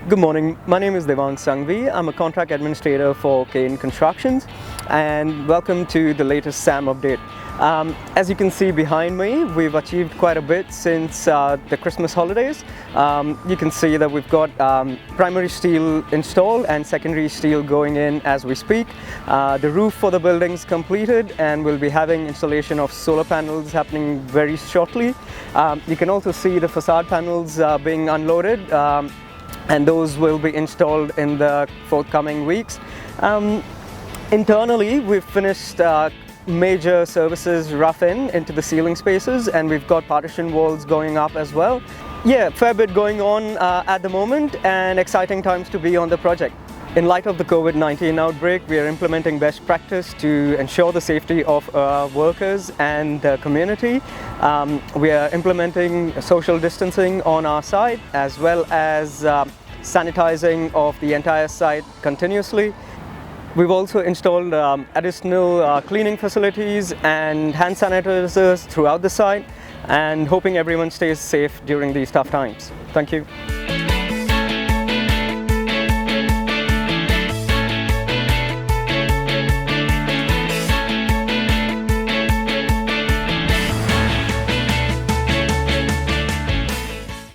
Good morning, my name is Devang. I'm a contract administrator for Kane Constructions, and welcome to the latest SAM update. As you can see behind me, we've achieved quite a bit since the Christmas holidays. You can see that we've got primary steel installed and secondary steel going in as we speak. The roof for the building's completed, and we'll be having installation of solar panels happening very shortly. You can also see the facade panels being unloaded, and those will be installed in the forthcoming weeks. Internally, we've finished major services rough-in into the ceiling spaces, and we've got partition walls going up as well. Yeah, fair bit going on at the moment, and exciting times to be on the project. In light of the COVID-19 outbreak, we are implementing best practice to ensure the safety of our workers and the community. We are implementing social distancing on our site, as well as sanitizing of the entire site continuously. We've also installed additional cleaning facilities and hand sanitizers throughout the site, and hoping everyone stays safe during these tough times. Thank you.